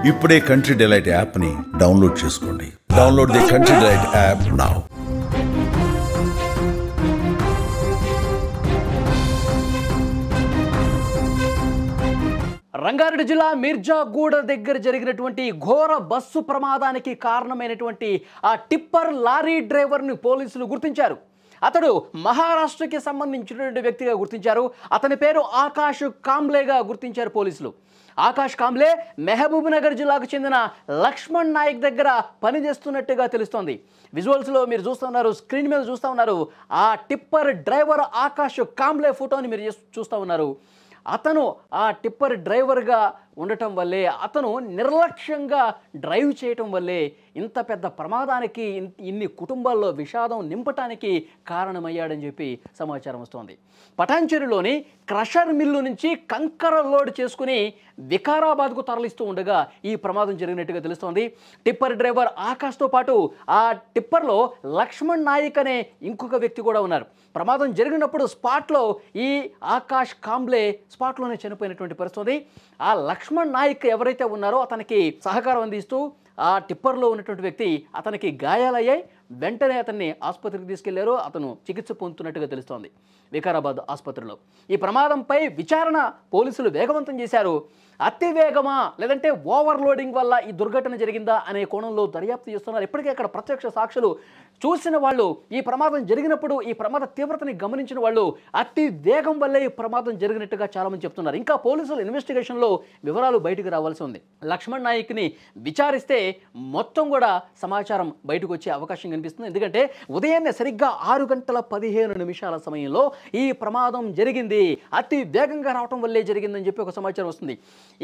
ఇప్పుడే country delight యాప్ని download చేసుకోండి. Download the country delight app now. Rangareddy జిల్లా మిర్జాగూడ దగ్గర జరిగినటువంటి ఘోర బస్సు ప్రమాదానికి కారణమైనటువంటి ఆ టిప్పర్ లారీ డ్రైవర్ని పోలీసులు గుర్తించారు. అతడు మహారాష్ట్రకి సంబంధించినటువంటి వ్యక్తిగా గుర్తించారు. అతని పేరు ఆకాష్ కాంబ్లేగా గుర్తించారు పోలీసులు. ఆకాష్ కాంబ్లే మహబూబ్ నగర్ జిల్లాకు చెందిన లక్ష్మణ్ నాయక్ దగ్గర పనిచేస్తున్నట్టుగా తెలుస్తోంది. విజువల్స్లో మీరు చూస్తున్నారు, స్క్రీన్ మీద చూస్తూ ఉన్నారు. ఆ టిప్పర్ డ్రైవర్ ఆకాష్ కాంబ్లే ఫోటోని మీరు చూస్తూ ఉన్నారు. అతను ఆ టిప్పర్ డ్రైవర్గా ఉండటం వల్లే, అతను నిర్లక్ష్యంగా డ్రైవ్ చేయటం వల్లే ఇంత పెద్ద ప్రమాదానికి, ఇన్ని కుటుంబాల్లో విషాదం నింపటానికి కారణమయ్యాడని చెప్పి సమాచారం వస్తోంది. పటాన్చెరులోని క్రషర్ మిల్లు నుంచి కంకర లోడ్ చేసుకుని వికారాబాద్కు తరలిస్తూ ఉండగా ఈ ప్రమాదం జరిగినట్టుగా తెలుస్తోంది. టిప్పర్ డ్రైవర్ ఆకాష్తో పాటు ఆ టిప్పర్లో లక్ష్మణ్ నాయక్ అనే ఇంకొక వ్యక్తి కూడా ఉన్నారు. ప్రమాదం జరిగినప్పుడు స్పాట్లో ఈ ఆకాష్ కాంబ్లే స్పాట్లోనే చనిపోయినటువంటి పరిస్థితి. ఆ లక్ష్మణ్ నాయక్ ఎవరైతే ఉన్నారో అతనికి సహకారం అందిస్తూ ఆ టిప్పర్లో ఉన్నటువంటి వ్యక్తి, అతనికి గాయాలయ్యాయి. వెంటనే అతన్ని ఆసుపత్రికి తీసుకెళ్లారు. అతను చికిత్స పొందుతున్నట్టుగా తెలుస్తోంది వికారాబాద్ ఆసుపత్రిలో. ఈ ప్రమాదంపై విచారణ పోలీసులు వేగవంతం చేశారు. అతివేగమా లేదంటే ఓవర్లోడింగ్ వల్ల ఈ దుర్ఘటన జరిగిందా అనే కోణంలో దర్యాప్తు చేస్తున్నారు. ఇప్పటికే అక్కడ ప్రత్యక్ష సాక్షులు చూసిన వాళ్ళు, ఈ ప్రమాదం జరిగినప్పుడు ఈ ప్రమాద తీవ్రతని గమనించిన వాళ్ళు అతి వేగం వల్లే ఈ ప్రమాదం జరిగినట్టుగా చాలామంది చెప్తున్నారు. ఇంకా పోలీసులు ఇన్వెస్టిగేషన్లో వివరాలు బయటకు రావాల్సి ఉంది. లక్ష్మణ్ నాయక్ని విచారిస్తే మొత్తం కూడా సమాచారం బయటకు వచ్చే అవకాశం కనిపిస్తుంది. ఎందుకంటే ఉదయాన్నే సరిగ్గా 6:15 సమయంలో ఈ ప్రమాదం జరిగింది. అతి వేగంగా రావటం వల్లే జరిగిందని చెప్పి ఒక సమాచారం వస్తుంది.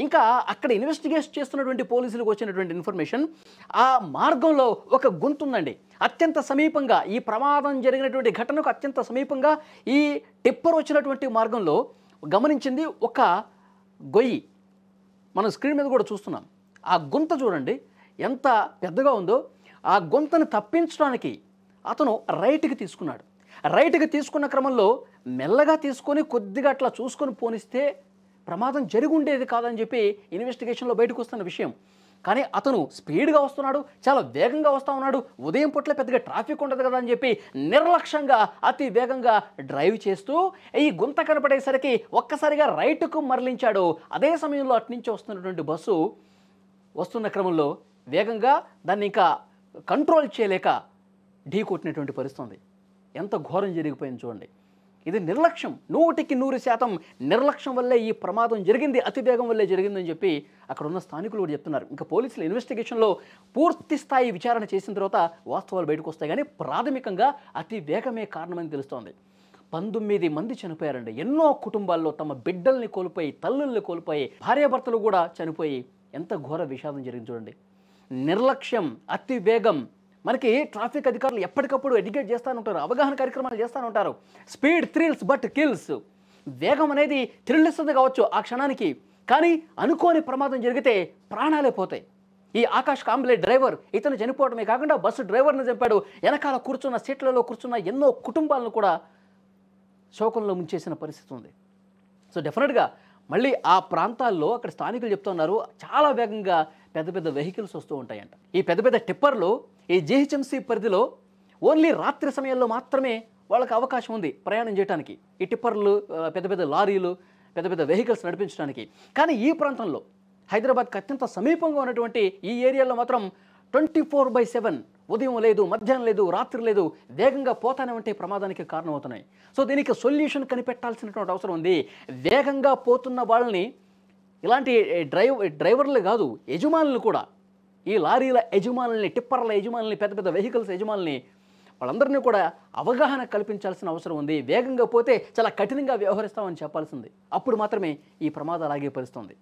ఇంకా అక్కడ ఇన్వెస్టిగేట్ చేస్తున్నటువంటి పోలీసులకు వచ్చినటువంటి ఇన్ఫర్మేషన్, ఆ మార్గంలో ఒక గుంత ఉందండి. అత్యంత సమీపంగా, ఈ ప్రమాదం జరిగినటువంటి ఘటనకు అత్యంత సమీపంగా ఈ టిప్పర్ వచ్చినటువంటి మార్గంలో గమనించింది ఒక గొయ్యి. మనం స్క్రీన్ మీద కూడా చూస్తున్నాం. ఆ గుంత చూడండి ఎంత పెద్దగా ఉందో. ఆ గుంతను తప్పించడానికి అతను రైట్కి తీసుకున్నాడు. రైట్కి తీసుకున్న క్రమంలో మెల్లగా తీసుకొని కొద్దిగా అట్లా చూసుకొని పోనిస్తే ప్రమాదం జరిగి ఉండేది కాదని చెప్పి ఇన్వెస్టిగేషన్లో బయటకు వస్తున్న విషయం. కానీ అతను స్పీడ్గా వస్తున్నాడు, చాలా వేగంగా వస్తూ ఉన్నాడు. ఉదయం పూట్ల పెద్దగా ట్రాఫిక్ ఉండదు కదా అని చెప్పి నిర్లక్ష్యంగా అతి వేగంగా డ్రైవ్ చేస్తూ ఈ గుంత కనపడేసరికి ఒక్కసారిగా రైట్కు మరలించాడు. అదే సమయంలో అట్నుంచి వస్తున్నటువంటి బస్సు వస్తున్న క్రమంలో వేగంగా దాన్ని ఇంకా కంట్రోల్ చేయలేక ఢీ కొట్టినటువంటి పరిస్థితి. ఎంత ఘోరం జరిగిపోయింది చూడండి. ఇది నిర్లక్ష్యం, 100% నిర్లక్ష్యం వల్లే ఈ ప్రమాదం జరిగింది, అతివేగం వల్లే జరిగిందని చెప్పి అక్కడ ఉన్న స్థానికులు కూడా చెప్తున్నారు. ఇంకా పోలీసులు ఇన్వెస్టిగేషన్లో పూర్తి స్థాయి విచారణ చేసిన తర్వాత వాస్తవాలు బయటకు వస్తాయి. కానీ ప్రాథమికంగా అతి వేగమే కారణమని తెలుస్తోంది. 19 మంది చనిపోయారండి. ఎన్నో కుటుంబాల్లో తమ బిడ్డల్ని కోల్పోయి, తల్లుల్ని కోల్పోయి, భార్యాభర్తలు కూడా చనిపోయి ఎంత ఘోర విషాదం జరిగింది చూడండి. నిర్లక్ష్యం, అతి వేగం. మనకి ట్రాఫిక్ అధికారులు ఎప్పటికప్పుడు ఎడ్యుకేట్ చేస్తూ ఉంటారు, అవగాహన కార్యక్రమాలు చేస్తూ ఉంటారు. Speed thrills but kills. వేగం అనేది థ్రిల్ ఇస్తుంది కావచ్చు ఆ క్షణానికి, కానీ అనుకోని ప్రమాదం జరిగితే ప్రాణాలే పోతాయి. ఈ ఆకాష్ కాంబ్లే డ్రైవర్ ఇతను చనిపోవడమే కాకుండా బస్సు డ్రైవర్ని చంపాడు. వెనకాల కూర్చున్న సీట్లలో కూర్చున్న ఎన్నో కుటుంబాలను కూడా శోకంలో ముంచేసిన పరిస్థితి ఉంది. సో డెఫినెట్గా మళ్ళీ ఆ ప్రాంతాల్లో అక్కడ స్థానికులు చెప్తున్నారు, చాలా వేగంగా పెద్ద పెద్ద వెహికల్స్ వస్తూ ఉంటాయంట. ఈ పెద్ద పెద్ద టిప్పర్లు ఈ జీహెచ్ఎంసీ పరిధిలో ఓన్లీ రాత్రి సమయంలో మాత్రమే వాళ్ళకి అవకాశం ఉంది ప్రయాణం చేయడానికి. ఈ టిప్పర్లు, పెద్ద పెద్ద లారీలు, పెద్ద పెద్ద వెహికల్స్ నడిపించడానికి. కానీ ఈ ప్రాంతంలో హైదరాబాద్కి అత్యంత సమీపంగా ఉన్నటువంటి ఈ ఏరియాలో మాత్రం 24/7 ఉదయం లేదు, మధ్యాహ్నం లేదు, రాత్రి లేదు, వేగంగా పోతానే ఉంటే ప్రమాదానికి కారణమవుతున్నాయి. సో దీనికి సొల్యూషన్ కనిపెట్టాల్సినటువంటి అవసరం ఉంది. వేగంగా పోతున్న వాళ్ళని, ఇలాంటి డ్రైవర్లు కాదు, యజమానులు కూడా, ఈ లారీల యజమానుల్ని, టిప్పర్ల యజమానుల్ని, పెద్ద పెద్ద వెహికల్స్ యజమానుల్ని, వాళ్ళందరినీ కూడా అవగాహన కల్పించాల్సిన అవసరం ఉంది. వేగంగా పోతే చాలా కఠినంగా వ్యవహరిస్తామని చెప్పాల్సింది. అప్పుడు మాత్రమే ఈ ప్రమాదాలు ఆగే పరిస్థితి ఉంది.